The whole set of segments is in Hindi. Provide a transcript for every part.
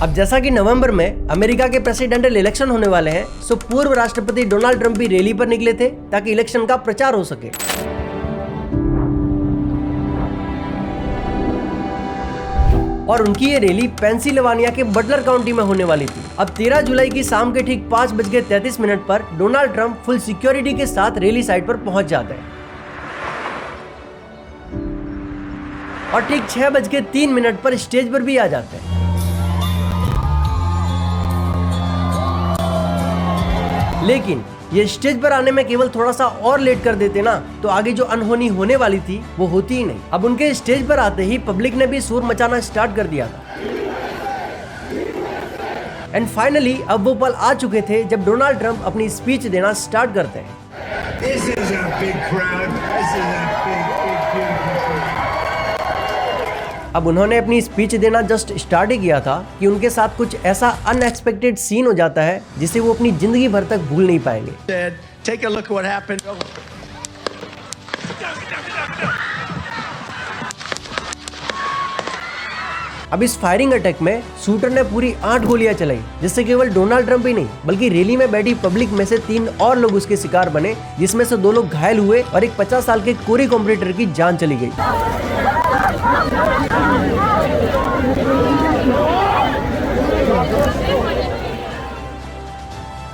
अब जैसा कि नवंबर में अमेरिका के प्रेसिडेंशियल इलेक्शन होने वाले हैं, सो पूर्व राष्ट्रपति डोनाल्ड ट्रंप भी रैली पर निकले थे ताकि इलेक्शन का प्रचार हो सके। और उनकी ये रैली पेंसिल्वेनिया के बटलर काउंटी में होने वाली थी। अब 13 जुलाई की शाम के ठीक 5:33 पर डोनाल्ड ट्रंप फुल सिक्योरिटी के साथ रैली साइट पर पहुंच जाते हैं और ठीक 6:03 पर स्टेज पर भी आ जाते हैं। लेकिन ये स्टेज पर आने में केवल थोड़ा सा और लेट कर देते ना, तो आगे जो अनहोनी होने वाली थी वो होती ही नहीं। अब उनके स्टेज पर आते ही पब्लिक ने भी शोर मचाना स्टार्ट कर दिया था। एंड फाइनली अब वो पल आ चुके थे जब डोनाल्ड ट्रंप अपनी स्पीच देना स्टार्ट करते हैं। अब उन्होंने अपनी स्पीच देना जस्ट स्टार्ट ही किया था कि उनके साथ कुछ ऐसा अनएक्सपेक्टेड सीन हो जाता है जिसे वो अपनी जिंदगी भर तक भूल नहीं पाएंगे। अब इस फायरिंग अटैक में शूटर ने पूरी 8 गोलियां चलाई, जिससे केवल डोनाल्ड ट्रंप ही नहीं बल्कि रैली में बैठी पब्लिक में से 3 और लोग उसके शिकार बने, जिसमें से 2 लोग घायल हुए और एक 50 साल के कोरी कॉम्पिटिटर की जान चली गई।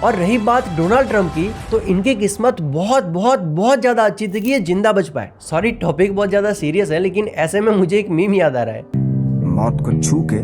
और रही बात डोनाल्ड ट्रंप की, तो इनकी किस्मत बहुत ज्यादा अच्छी थी कि ये जिंदा बच पाए। सॉरी, टॉपिक बहुत ज्यादा सीरियस है, लेकिन ऐसे में मुझे एक मीम याद आ रहा है, मौत को छू के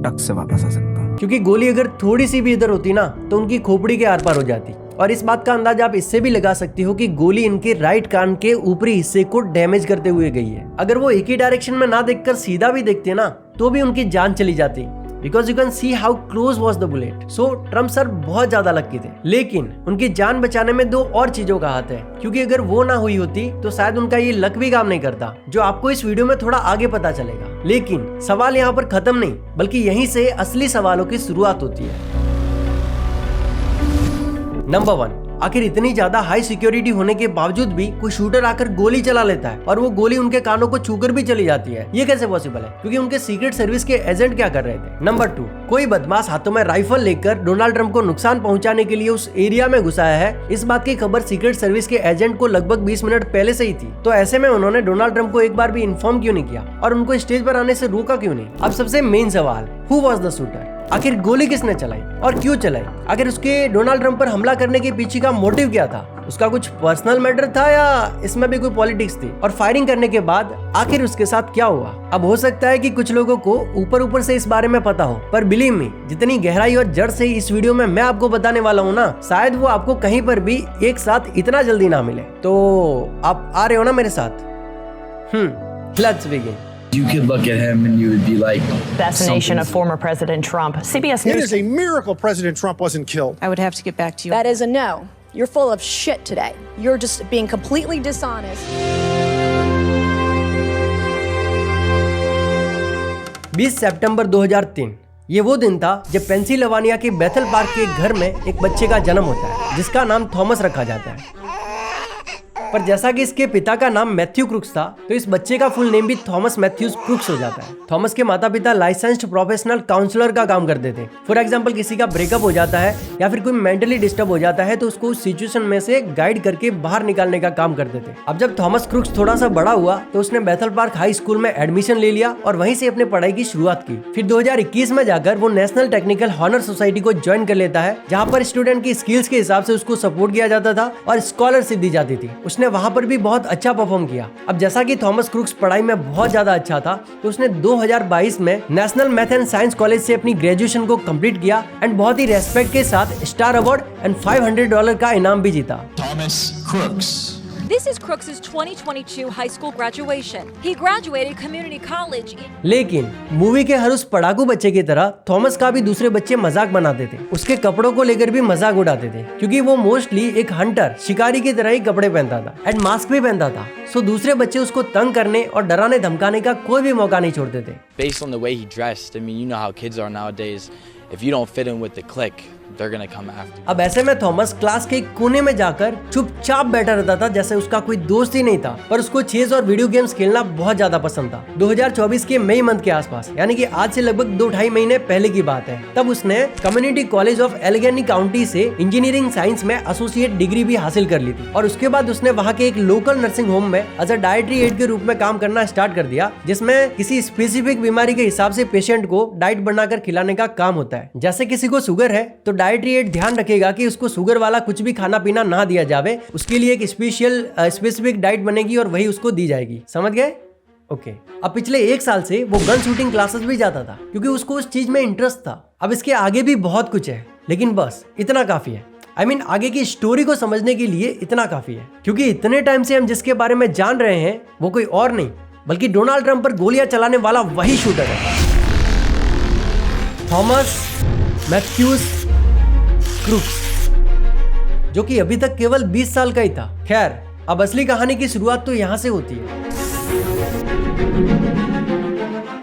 टक से वापस आ सकता हूं। क्योंकि गोली अगर थोड़ी सी भी इधर होती ना तो उनकी खोपड़ी के आर पार हो जाती। और इस बात का अंदाजा आप इससे भी लगा सकती हो कि गोली इनके राइट कान के ऊपरी हिस्से को डैमेज करते हुए गई है। अगर वो एक ही डायरेक्शन में ना देखकर सीधा भी देखते ना तो भी उनकी जान चली जाती, because you can see how close was the bullet. So Trump sir बहुत ज्यादा लकी थे, लेकिन उनकी जान बचाने में 2 और चीजों का हाथ है, क्योंकि अगर वो ना हुई होती तो शायद उनका ये लक भी काम नहीं करता, जो आपको इस वीडियो में थोड़ा आगे पता चलेगा। लेकिन सवाल यहाँ पर खत्म नहीं, बल्कि यहीं से असली सवालों की शुरुआत होती है। नंबर 1, आखिर इतनी ज्यादा हाई सिक्योरिटी होने के बावजूद भी कोई शूटर आकर गोली चला लेता है और वो गोली उनके कानों को छूकर भी चली जाती है। ये कैसे पॉसिबल है? क्योंकि उनके सीक्रेट सर्विस के एजेंट क्या कर रहे थे। नंबर 2, कोई बदमाश हाथों में राइफल लेकर डोनाल्ड ट्रंप को नुकसान पहुंचाने के लिए उस एरिया में घुसाया है। इस बात की खबर सीक्रेट सर्विस के एजेंट को लगभग 20 मिनट पहले से ही थी। तो ऐसे में उन्होंने डोनाल्ड ट्रंप को एक बार भी इन्फॉर्म क्यों नहीं किया और उनको स्टेज पर आने से रोका क्यों नहीं? अब सबसे मेन सवाल, हु वॉज द शूटर? आखिर गोली किसने चलाई और क्यों चलाई? आखिर उसके डोनाल्ड ट्रंप पर हमला करने के पीछे का मोटिव क्या था? उसका कुछ पर्सनल मैटर था या इसमें भी कोई पॉलिटिक्स थी? और फायरिंग करने के बाद आखिर उसके साथ क्या हुआ? अब हो सकता है कि कुछ लोगों को ऊपर से इस बारे में पता हो, पर बिलीव मी, जितनी गहराई और जड़ से इस वीडियो में मैं आपको बताने वाला हूँ ना, शायद वो आपको कहीं पर भी एक साथ इतना जल्दी ना मिले। तो आप आ रहे हो ना मेरे साथ? Let's begin. You could look at him and you would be like, assassination of former President Trump. CBS News. It is a miracle President Trump wasn't killed. I would have to get back to you. That is a no. You're full of shit today. You're just being completely dishonest. 20 सितंबर 2003 ये वो दिन था जब पेंसिल्वेनिया के बेथल पार्क के घर में एक बच्चे का जन्म होता है, जिसका नाम थॉमस रखा जाता है। पर जैसा कि इसके पिता का नाम मैथ्यू क्रुक्स था, तो इस बच्चे का फुल नेम भी थॉमस मैथ्यूज क्रुक्स हो जाता है। थॉमस के माता पिता लाइसेंस्ड प्रोफेशनल काउंसलर का काम करते थे। फॉर एग्जांपल, किसी का ब्रेकअप हो जाता है या फिर कोई मेंटली डिस्टर्ब हो जाता है तो उसको उस सिचुएशन में से गाइड करके बाहर निकालने का काम करते थे। अब जब थॉमस क्रुक्स थोड़ा सा बड़ा हुआ तो उसने बेथल पार्क हाई स्कूल में एडमिशन ले लिया और वहीं से अपने पढ़ाई की शुरुआत की। फिर 2021 में जाकर वो नेशनल टेक्निकल हॉनर सोसाइटी को ज्वाइन कर लेता है, जहाँ पर स्टूडेंट की स्किल्स के हिसाब से उसको सपोर्ट किया जाता था और स्कॉलरशिप दी जाती थी। उसने वहाँ पर भी बहुत अच्छा परफॉर्म किया। अब जैसा कि थॉमस क्रुक्स पढ़ाई में बहुत ज्यादा अच्छा था, तो उसने 2022 में national math and science college से अपनी ग्रेजुएशन को कंप्लीट किया एंड बहुत ही रेस्पेक्ट के साथ स्टार अवार्ड एंड $500 का इनाम भी जीता। Thomas Crooks. This is Crooks' 2022 high school graduation. He graduated community college in... लेकिन मूवी के हर उस पढ़ाकू बच्चे की तरह थॉमस का भी दूसरे बच्चे मजाक बनाते थे। उसके कपड़ों को लेकर भी मजाक उड़ाते थे, क्योंकि वो मोस्टली एक हंटर, शिकारी की तरह ही कपड़े पहनता था एंड मास्क भी पहनता था। सो दूसरे बच्चे उसको तंग करने और डराने धमकाने का कोई भी मौका नहीं छोड़ते थे। Based on the way he dressed, I mean, you know how kids are nowadays. If you don't fit in with the clique, they're gonna come after. अब ऐसे में थॉमस क्लास के एक कोने में जाकर चुपचाप बैठा रहता था, जैसे उसका कोई दोस्त ही नहीं था। पर उसको चेस और वीडियो गेम्स खेलना बहुत ज्यादा पसंद था। 2024 के मई मंथ के आसपास, यानी कि आज से लगभग 2-2.5 महीने पहले की बात है, तब उसने कम्युनिटी कॉलेज ऑफ एलेगनी काउंटी से इंजीनियरिंग साइंस में एसोसिएट डिग्री भी हासिल कर ली थी। और उसके बाद उसने वहाँ के एक लोकल नर्सिंग होम में एज अ डाइटरी एड के रूप में काम करना स्टार्ट कर दिया, जिसमें किसी स्पेसिफिक बीमारी के हिसाब से पेशेंट को डाइट बनाकर खिलाने का काम होता है। जैसे किसी को शुगर है तो डाइटरी एड ध्यान रखेगा कि उसको शुगर वाला कुछ भी खाना पीना ना दिया जावे, उसके लिए एक स्पेसिफिक डाइट बनेगी और वही उसको दी जाएगी। समझ गए? ओके। अब पिछले 1 साल से वो गन शूटिंग क्लासेस भी जाता था क्योंकि उसको उस चीज में इंटरेस्ट था। अब इसके आगे भी बहुत कुछ है, लेकिन बस इतना काफी है। आगे की स्टोरी को समझने के लिए इतना काफी है, क्योंकि इतने टाइम से हम जिसके बारे में जान रहे हैं वो कोई और नहीं बल्कि डोनाल्ड ट्रंप पर गोलियां चलाने वाला वही शूटर है, थॉमस मैथ्यूस क्रूक्स, जो कि अभी तक केवल 20 साल का ही था। खैर, अब असली कहानी की शुरुआत तो यहां से होती है।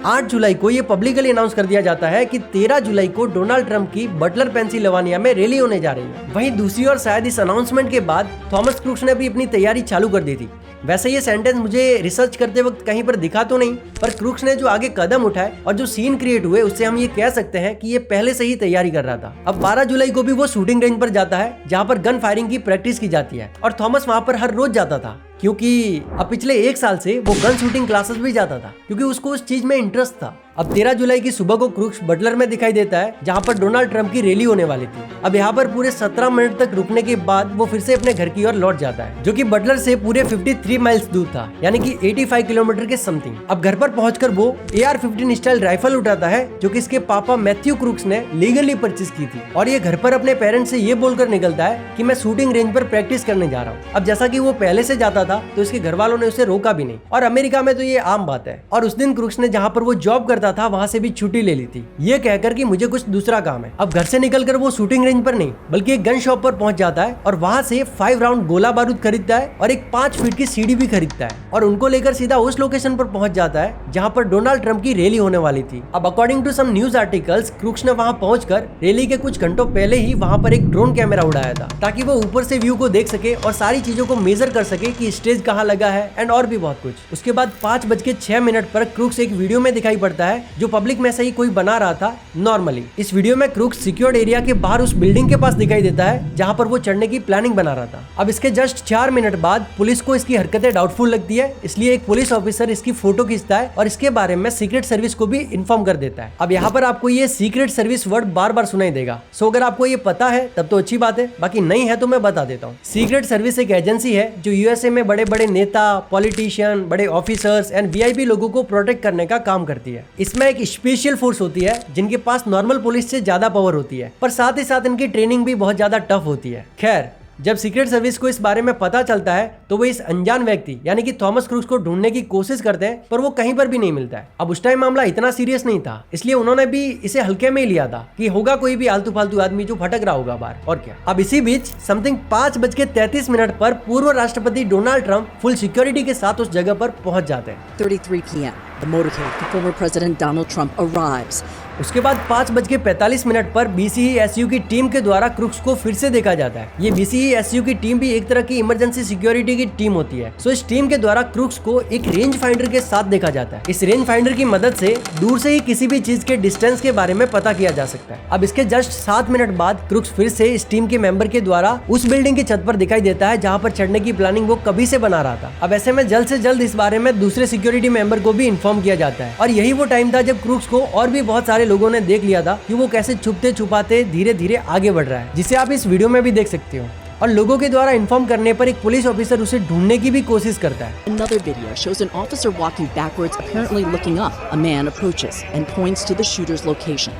8 जुलाई को यह पब्लिकली अनाउंस कर दिया जाता है कि 13 जुलाई को डोनाल्ड ट्रंप की बटलर पेंसिल्वेनिया में रैली होने जा रही है। वहीं दूसरी ओर शायद इस अनाउंसमेंट के बाद थॉमस क्रूक्स ने भी अपनी तैयारी चालू कर दी थी। वैसे ये सेंटेंस मुझे रिसर्च करते वक्त कहीं पर दिखा तो नहीं, पर क्रूक्स ने जो आगे कदम उठाए और जो सीन क्रिएट हुए उससे हम ये कह सकते हैं कि ये पहले से ही तैयारी कर रहा था। अब 12 जुलाई को भी वो शूटिंग रेंज पर जाता है जहाँ पर गन फायरिंग की प्रैक्टिस की जाती है और थॉमस वहाँ पर हर रोज जाता था, क्योंकि अब पिछले 1 साल से वो गन शूटिंग क्लासेस भी जाता था क्योंकि उसको उस चीज में इंटरेस्ट था। अब 13 जुलाई की सुबह को क्रूक्स बटलर में दिखाई देता है जहाँ पर डोनाल्ड ट्रंप की रैली होने वाली थी। अब यहाँ पर पूरे 17 मिनट तक रुकने के बाद वो फिर से अपने घर की ओर लौट जाता है, जो कि बटलर से पूरे 53 माइल्स दूर था, यानी कि 85 किलोमीटर के समथिंग। अब घर पर पहुंचकर वो AR-15 स्टाइल राइफल उठाता है, जो कि इसके पापा मैथ्यू क्रूक्स ने लीगली परचेज की थी, और ये घर पर अपने पेरेंट्स से ये बोलकर निकलता है कि मैं शूटिंग रेंज पर प्रैक्टिस करने जा रहा हूँ। अब जैसा कि वो पहले से जाता था तो इसके घर वालों ने उसे रोका भी नहीं, और अमेरिका में तो ये आम बात है। और उस दिन क्रूक्स ने जहाँ पर वो जॉब करता था वहाँ से भी छुट्टी ले ली थी, ये कहकर कि मुझे कुछ दूसरा काम है। अब घर से निकलकर वो शूटिंग रेंज पर नहीं बल्कि एक गन शॉप पर पहुंच जाता है और वहां से 5 राउंड गोला बारूद खरीदता है और एक 5 फीट की सीढ़ी भी खरीदता है और उनको लेकर सीधा उस लोकेशन पर पहुंच जाता है जहां पर डोनाल्ड ट्रंप की रैली होने वाली थी। अब according to some news articles, Crooks ने वहां पहुंचकर रैली के कुछ घंटों पहले ही वहां पर एक ड्रोन कैमरा उड़ाया था ताकि वो ऊपर से व्यू को देख सके और सारी चीजों को मेजर कर सके कि स्टेज कहाँ लगा है एंड और भी बहुत कुछ। उसके बाद 5:06 पर क्रूक्स एक वीडियो में दिखाई पड़ता है जो पब्लिक में से ही कोई बना रहा था नॉर्मली। इस वीडियो में क्रूक्स सिक्योर्ड एरिया के बाहर उस बिल्डिंग के पास दिखाई देता है जहां पर वो चढ़ने की प्लानिंग बना रहा था। अब इसके जस्ट 4 मिनट बाद पुलिस को इसकी हरकतें डाउटफुल लगती है, इसलिए एक पुलिस ऑफिसर इसकी फोटो खींचता है और इसके बारे में सीक्रेट सर्विस को भी इन्फॉर्म कर देता है। अब यहाँ पर आपको ये सीक्रेट सर्विस वर्ड बार बार सुनाई देगा, सो अगर आपको ये पता है तब तो अच्छी बात है, बाकी नहीं है तो मैं बता देता हूँ। सीक्रेट सर्विस एक एजेंसी है जो यूएसए में बड़े बड़े नेता, पॉलिटिशियन, बड़े ऑफिसर्स एंड वीआईपी लोगों को प्रोटेक्ट करने का काम करती है। इसमें एक स्पेशल फोर्स होती है जिनके पास नॉर्मल पुलिस से ज्यादा पावर होती है, पर साथ ही साथ इनकी ट्रेनिंग भी बहुत ज्यादा टफ होती है। खैर, जब सीक्रेट सर्विस को इस बारे में पता चलता है तो वो इस अनजान व्यक्ति यानी कि थॉमस क्रूक्स को ढूंढने की कोशिश करते हैं, पर वो कहीं पर भी नहीं मिलता है। अब उस टाइम मामला इतना सीरियस नहीं था, इसलिए उन्होंने भी इसे हल्के में ही लिया था कि होगा कोई भी आलतू फालतू आदमी जो भटक रहा होगा बाहर, और क्या। अब इसी बीच समथिंग 5:33 पर पूर्व राष्ट्रपति डोनाल्ड ट्रंप फुल सिक्योरिटी के साथ उस जगह पर पहुंच जाते हैं। 33 p.m. The motorcade for former President Donald Trump arrives. उसके बाद 5:45 पर BCESU की टीम के द्वारा क्रूक्स को फिर से देखा जाता है। ये BCESU की टीम भी एक तरह की इमरजेंसी सिक्योरिटी की टीम होती है। सो इस टीम के द्वारा क्रूक्स को एक रेंज फाइंडर के साथ देखा जाता है। इस रेंज फाइंडर की मदद से दूर से ही किसी भी चीज के डिस्टेंस के बारे में पता किया जा सकता है। अब इसके जस्ट 7 मिनट बाद क्रूक्स फिर से इस टीम के मेंबर के द्वारा उस बिल्डिंग की छत पर दिखाई देता है जहाँ पर चढ़ने की प्लानिंग वो कभी से बना रहा था। अब ऐसे में जल्द से जल्द इस बारे में दूसरे सिक्योरिटी मेंबर को भी इन्फॉर्म किया जाता है, और यही वो टाइम था जब क्रूक्स को और भी बहुत सारे लोगों ने देख लिया था कि वो कैसे छुपते छुपाते धीरे धीरे आगे बढ़ रहा है, जिसे आप इस वीडियो में भी देख सकते हो। और लोगों के द्वारा इन्फॉर्म करने पर एक पुलिस ऑफिसर उसे ढूंढने की भी कोशिश करता है। Another video shows an officer walking backwards, apparently looking up. A man approaches and points to the shooter's location.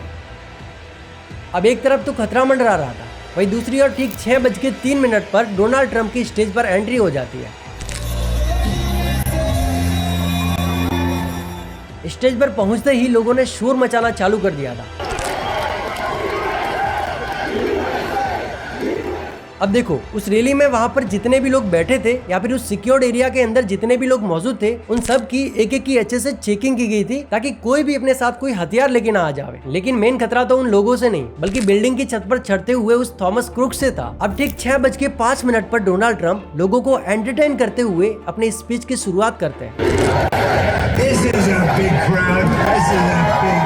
अब एक तरफ तो खतरा मंडरा रहा था, वहीं दूसरी ओर ठीक 6:03 पर डोनाल्ड ट्रंप की स्टेज पर एंट्री हो जाती है। स्टेज पर पहुंचते ही लोगों ने शोर मचाना चालू कर दिया था। अब देखो, उस रैली में वहाँ पर जितने भी लोग बैठे थे या फिर उस सिक्योर्ड एरिया के अंदर जितने भी लोग मौजूद थे, उन सब की एक एक की अच्छे से चेकिंग की गई थी ताकि कोई भी अपने साथ कोई हथियार लेके ना आ जाए। लेकिन मेन खतरा तो उन लोगों से नहीं बल्कि बिल्डिंग की छत पर चढ़ते हुए उस थॉमस क्रुक्स से था। अब ठीक 6:05 पर डोनाल्ड ट्रंप लोगों को एंटरटेन करते हुए अपने स्पीच की शुरुआत करते हैं। This is a big crowd. This is a big.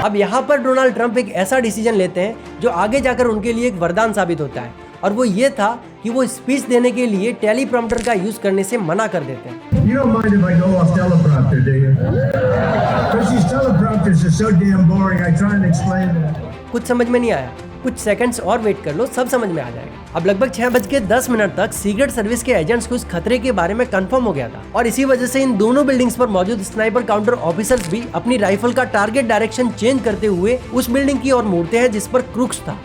अब यहाँ पर डोनाल्ड ट्रंप एक ऐसा डिसीजन लेते हैं जो आगे जाकर उनके लिए एक वरदान साबित होता है, और वो ये था कि वो स्पीच देने के लिए टेलीप्रॉम्प्टर का यूज करने से मना कर देते हैं। You don't mind if I go off teleprompter, do you? Because these teleprompters are so damn boring. I try and explain them. कुछ समझ में नहीं आया, कुछ सेकंड्स और वेट कर लो, सब समझ में आ जाएगा। अब लगभग 6:10 तक सीक्रेट सर्विस के एजेंट्स को इस खतरे के बारे में कंफर्म हो गया था, और इसी वजह से इन दोनों बिल्डिंग्स पर मौजूद स्नाइपर काउंटर ऑफिसर्स भी अपनी राइफल का टारगेट डायरेक्शन चेंज करते हुए उस बिल्डिंग की ओर मुड़ते हैं जिस पर क्रुक्स था।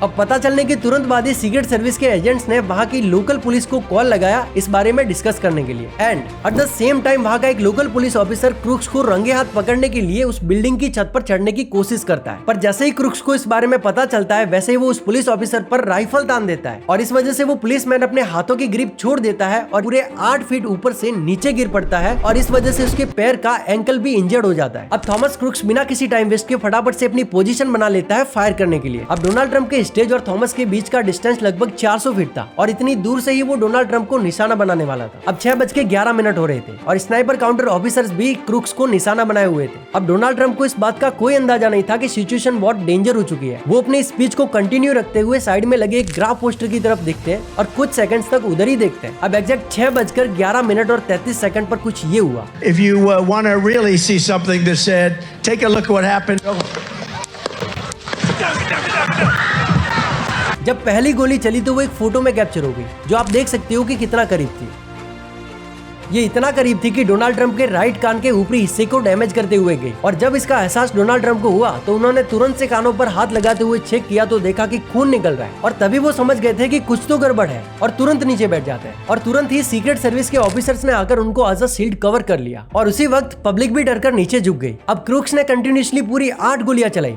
अब पता चलने के तुरंत बाद ही सीक्रेट सर्विस के एजेंट्स ने वहां की लोकल पुलिस को कॉल लगाया इस बारे में डिस्कस करने के लिए, and at the same time वहां का एक लोकल पुलिस ऑफिसर क्रुक्स को रंगे हाथ पकड़ने के लिए उस बिल्डिंग की छत पर चढ़ने की कोशिश करता है। पर जैसे ही क्रुक्स को इस बारे में पता चलता है वैसे ही वो उस पुलिस ऑफिसर पर राइफल तान देता है, और इस वजह से वो पुलिसमैन अपने हाथों की ग्रिप छोड़ देता है और पूरे 8 फीट ऊपर से नीचे गिर पड़ता है, और इस वजह से उसके पैर का एंकल भी इंजर्ड हो जाता है। अब थॉमस क्रुक्स बिना किसी टाइम वेस्ट के फटाफट से अपनी पोजीशन बना लेता है फायर करने के लिए। अब डोनाल्ड ट्रंप के स्टेज और थॉमस के बीच का डिस्टेंस लगभग 400 फीट था, और इतनी दूर से ही वो डोनाल्ड ट्रंप को निशाना बनाने वाला था। अब 6:11 हो रहे थे और स्नाइपर काउंटर ऑफिसर्स भी क्रुक्स को निशाना बनाए हुए थे। अब डोनाल्ड ट्रंप को इस बात का कोई अंदाजा नहीं था कि सिचुएशन बहुत डेंजर हो चुकी है। वो अपनी स्पीच को कंटिन्यू रखते हुए साइड में लगे एक ग्राफ पोस्टर की तरफ देखते हैं और कुछ सेकंड्स तक उधर ही देखते हैं। अब एग्जैक्ट 6:11 और 33 सेकंड पर कुछ ये हुआ। If you want to really see something that's said, take a look at what happened. जब पहली गोली चली तो वो एक फोटो में कैप्चर हो गई, जो आप देख सकते हो कि कितना करीब थी। ये इतना करीब थी कि डोनाल्ड ट्रंप के राइट कान के ऊपरी हिस्से को डैमेज करते हुए गई, और जब इसका एहसास डोनाल्ड ट्रंप को हुआ तो उन्होंने तुरंत से कानों पर हाथ लगाते हुए चेक किया तो देखा कि खून निकल रहा है, और तभी वो समझ गए थे कि कुछ तो गड़बड़ है और तुरंत नीचे बैठ जाते हैं। और तुरंत ही सीक्रेट सर्विस के ऑफिसर्स ने आकर उनको एज अ शील्ड कवर कर लिया, और उसी वक्त पब्लिक भी डरकर नीचे झुक गई। अब क्रुक्स ने कंटिन्यूअसली पूरी 8 गोलियां चलाई।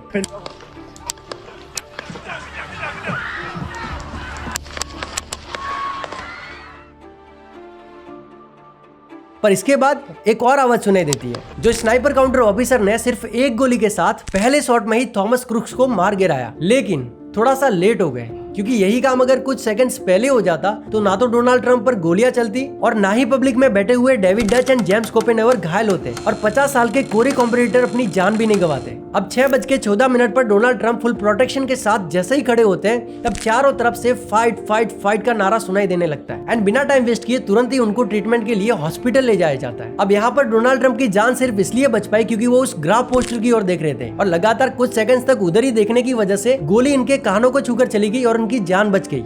पर इसके बाद एक और आवाज सुनाई देती है, जो स्नाइपर काउंटर ऑफिसर ने सिर्फ एक गोली के साथ पहले शॉट में ही थॉमस क्रुक्स को मार गिराया, लेकिन थोड़ा सा लेट हो गए, क्योंकि यही काम अगर कुछ सेकंड्स पहले हो जाता तो ना तो डोनाल्ड ट्रंप पर गोलियां चलती और ना ही पब्लिक में बैठे हुए डेविड डच एंड जेम्स कोपेनहेवर घायल होते और 50 साल के कोरी कॉम्पिटिटर अपनी जान भी नहीं गंवाते। अब 6:14 पर डोनाल्ड ट्रंप फुल प्रोटेक्शन के साथ जैसे ही खड़े होते हैं तब चारों तरफ से फाइट फाइट फाइट का नारा सुनाई देने लगता है, एंड बिना टाइम वेस्ट किए तुरंत ही उनको ट्रीटमेंट के लिए हॉस्पिटल ले जाया जाता है। अब यहाँ पर डोनाल्ड ट्रंप की जान सिर्फ इसलिए बच पाई क्योंकि वो उस ग्राफ पोस्टर की ओर देख रहे थे, और लगातार कुछ सेकंड्स तक उधर ही देखने की वजह से गोली इनके कानों को छूकर चली गई और उनकी जान बच गई।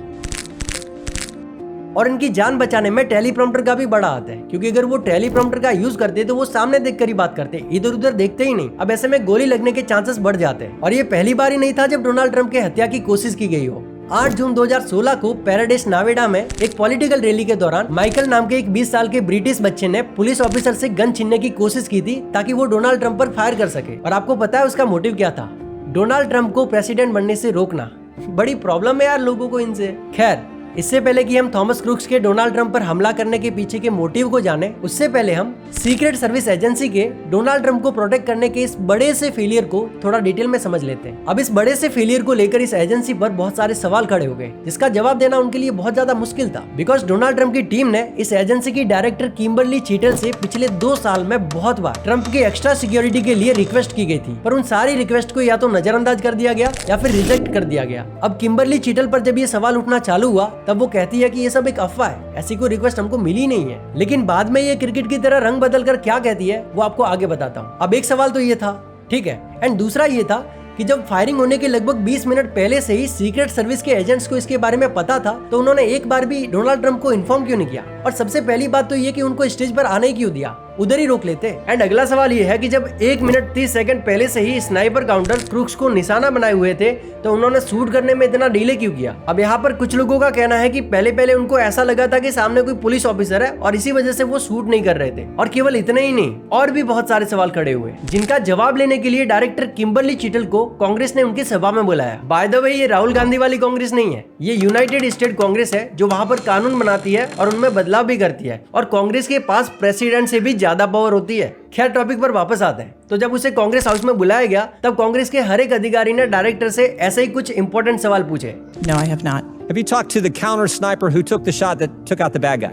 और इनकी जान बचाने में टेलीप्रॉम्प्टर का भी बड़ा हाथ है, क्योंकि अगर वो टेलीप्रॉम्प्टर का यूज करते तो वो सामने देखकर ही बात करते, इधर उधर देखते ही नहीं। अब ऐसे में गोली लगने के चांसेस बढ़ जाते हैं, और ये पहली बार ही नहीं था जब डोनाल्ड ट्रंप की हत्या की कोशिश की गई हो। 8 जून 2016 को पैराडाइस नावेडा में एक पॉलिटिकल रैली के दौरान माइकल नाम के एक 20 साल के ब्रिटिश बच्चे ने पुलिस ऑफिसर से गन छीनने की कोशिश की थी ताकि वो डोनाल्ड ट्रंप पर फायर कर सके। और आपको पता है उसका मोटिव क्या था? डोनाल्ड ट्रंप को प्रेसिडेंट बनने से रोकना। बड़ी प्रॉब्लम है यार लोगों को इनसे। खैर, इससे पहले कि हम थॉमस क्रुक्स के डोनाल्ड ट्रंप पर हमला करने के पीछे के मोटिव को जाने, उससे पहले हम सीक्रेट सर्विस एजेंसी के डोनाल्ड ट्रंप को प्रोटेक्ट करने के इस बड़े से फेलियर को थोड़ा डिटेल में समझ लेते हैं। अब इस बड़े से फेलियर को लेकर इस एजेंसी पर बहुत सारे सवाल खड़े हो गए, जिसका जवाब देना उनके लिए बहुत ज्यादा मुश्किल था, बिकॉज डोनाल्ड ट्रंप की टीम ने इस एजेंसी की डायरेक्टर किम्बरली चीटल से पिछले 2 साल में बहुत बार ट्रंप की एक्स्ट्रा सिक्योरिटी के लिए रिक्वेस्ट की गई थी, पर उन सारी रिक्वेस्ट को या तो नजरअंदाज कर दिया गया या फिर रिजेक्ट कर दिया गया। अब किम्बरली चीटल पर जब ये सवाल उठना चालू हुआ तब वो कहती है कि ये सब एक अफवाह है, ऐसी कोई रिक्वेस्ट हमको मिली नहीं है। लेकिन बाद में ये क्रिकेट की तरह रंग बदल कर क्या कहती है वो आपको आगे बताता हूँ। अब एक सवाल तो ये था, ठीक है, एंड दूसरा ये था कि जब फायरिंग होने के लगभग 20 मिनट पहले से ही सीक्रेट सर्विस के एजेंट्स को इसके बारे में पता था, तो उन्होंने एक बार भी डोनाल्ड ट्रंप को इन्फॉर्म क्यों नहीं किया? और सबसे पहली बात तो ये कि उनको स्टेज पर आने क्यों दिया? उधर ही रोक लेते। एंड अगला सवाल ये है कि जब 1 मिनट 30 सेकंड पहले से ही स्नाइपर काउंटर क्रूक्स को निशाना बनाए हुए थे तो उन्होंने शूट करने में इतना डिले क्यों किया? अब यहाँ पर कुछ लोगों का कहना है कि पहले उनको ऐसा लगा था कि सामने कोई पुलिस ऑफिसर है और इसी वजह से वो शूट नहीं कर रहे थे। और केवल इतने ही नहीं, और भी बहुत सारे सवाल खड़े हुए जिनका जवाब लेने के लिए डायरेक्टर किम्बरली चिटल को कांग्रेस ने उनकी सभा में बुलाया। बाय द वे, ये राहुल गांधी वाली कांग्रेस नहीं है, ये यूनाइटेड स्टेट कांग्रेस है जो वहाँ पर कानून बनाती है और उनमें बदलाव भी करती है। और कांग्रेस के पास प्रेसिडेंट से भी ज्यादा पावर होती है। खैर, टॉपिक पर वापस आते हैं। तो जब उसे कांग्रेस हाउस में बुलाया गया तब कांग्रेस के हर एक अधिकारी ने डायरेक्टर से ऐसे ही कुछ इंपॉर्टेंट सवाल पूछे। No, I have not. Have you talked to the counter sniper who took the shot that took out the bad guy?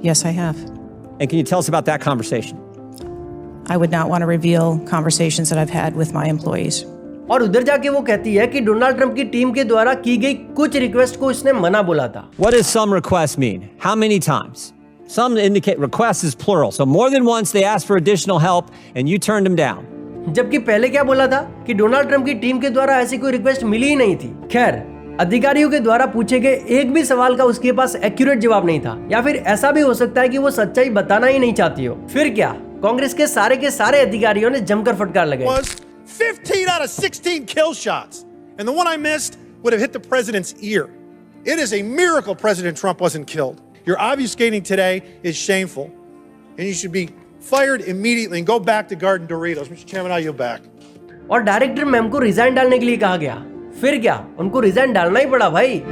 Yes, I have. And can you tell us about that conversation? I would not want to reveal conversations that I've had with my employees. और उधर जाके वो कहती है कि डोनाल्ड ट्रंप की टीम के द्वारा की गई कुछ रिक्वेस्ट को इसने मना बोला था। What does some requests mean? How many times? Some indicate requests is plural, so more than once they asked for additional help and you turned them down. जबकि पहले क्या बोला था कि डोनाल्ड ट्रंप की टीम के द्वारा ऐसी कोई रिक्वेस्ट मिली ही नहीं थी। खैर, अधिकारियों के द्वारा पूछे गए एक भी सवाल का उसके पास एक्यूरेट जवाब नहीं था, या फिर ऐसा भी हो सकता है कि वो सच्चाई बताना ही नहीं चाहती हो। फिर क्या, कांग्रेस के सारे अधिकारियों ने जमकर फटकार लगाई। 15 out of 16 kill shots, and the one I missed would have hit the president's ear. It is a miracle President Trump wasn't killed. Your obfuscating today is shameful, and you should be fired immediately and go back to Garden Doritos. Mr. Chairman, I yield back. और डायरेक्टर मैम को रिजाइन डालने के लिए कहा गया। फिर क्या, उनको रिजाइन डालना ही पड़ा भाई।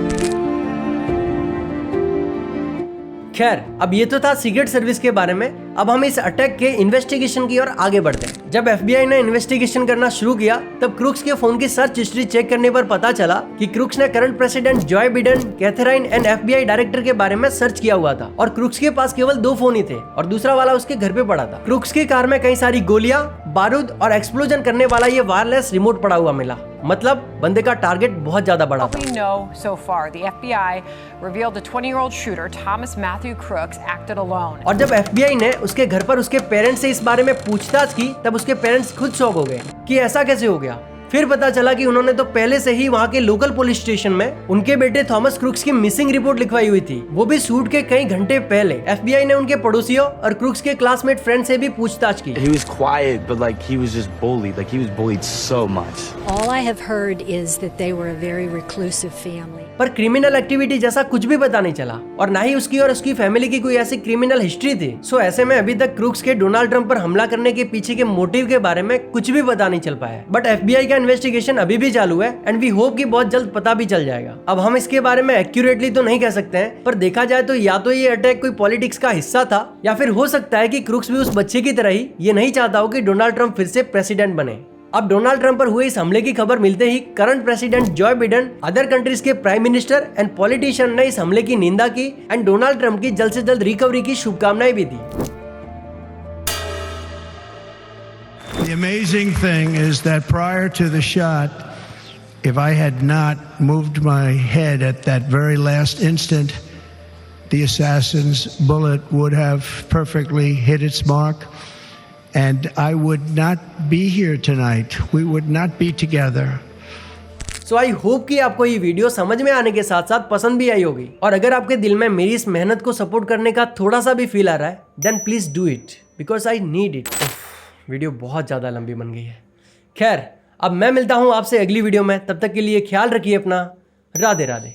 खैर, अब ये तो था सीक्रेट सर्विस के बारे में। अब हम इस अटैक के इन्वेस्टिगेशन की ओर आगे बढ़ते हैं। जब FBI ने इन्वेस्टिगेशन करना शुरू किया तब क्रूक्स के फोन की सर्च हिस्ट्री चेक करने पर पता चला कि क्रूक्स ने current president Joe Biden, Katherine and FBI director के बारे में सर्च किया हुआ था। और क्रूक्स के पास केवल 2 फोन ही थे और दूसरा वाला उसके घर पे पड़ा था। क्रूक्स की कार में कई सारी गोलियां, बारूद और एक्सप्लोजन करने वाला ये वायरलेस रिमोट पड़ा हुआ मिला। मतलब बंदे का टारगेट बहुत ज्यादा बड़ा था। We know so far the FBI revealed the 20-year-old shooter Thomas Matthew Crooks acted alone. और जब FBI ने उसके घर पर उसके पेरेंट्स से इस बारे में पूछताछ की तब उसके पेरेंट्स खुद शॉक हो गए कि ऐसा कैसे हो गया। फिर पता चला कि उन्होंने तो पहले से ही वहाँ के लोकल पुलिस स्टेशन में उनके बेटे थॉमस क्रूक्स की मिसिंग रिपोर्ट लिखवाई हुई थी, वो भी शूट के कई घंटे पहले। FBI ने उनके पड़ोसियों और क्रूक्स के क्लासमेट फ्रेंड से भी पूछताछ की। He was quiet, but like he was just bullied. Like he was bullied so much. All I have heard is that they were a very reclusive family. पर क्रिमिनल एक्टिविटी जैसा कुछ भी पता नहीं चला और ना ही उसकी और उसकी फैमिली की कोई ऐसी क्रिमिनल हिस्ट्री थी। सो ऐसे में अभी तक क्रूक्स के डोनाल्ड ट्रंप पर हमला करने के पीछे के मोटिव के बारे में कुछ भी पता नहीं चल पाया। बट FBI का इन्वेस्टिगेशन अभी भी चालू है एंड वी होप कि बहुत जल्द पता भी चल जाएगा। अब हम इसके बारे में एक्यूरेटली तो नहीं कह सकते हैं, पर देखा जाए तो या तो ये अटैक कोई पॉलिटिक्स का हिस्सा था या फिर हो सकता है कि क्रूक्स भी उस बच्चे की तरह ही ये नहीं चाहता हो कि डोनाल्ड ट्रंप फिर से प्रेसिडेंट बने। अब डोनाल्ड ट्रंप पर हुए इस हमले की खबर मिलते ही current president Joe Biden, other countries के प्राइम मिनिस्टर एंड पॉलिटिशियन ने इस हमले की निंदा की एंड डोनाल्ड ट्रंप की जल्द से जल्द रिकवरी की शुभकामनाएं भी दी। The amazing thing is that prior to the shot, if I had not moved my head at that very last instant, the assassin's bullet would have perfectly hit its mark. And I would not be here tonight. We would not be together. So I hope कि आपको ये वीडियो समझ में आने के साथ साथ पसंद भी आई होगी। और अगर आपके दिल में मेरी इस मेहनत को सपोर्ट करने का थोड़ा सा भी फील आ रहा है, then please do it because I need it. Video बहुत ज़्यादा लंबी बन गई है। खैर, अब मैं मिलता हूँ आपसे अगली वीडियो में। तब तक के लिए ख्याल रखिए अपना। राधे राधे।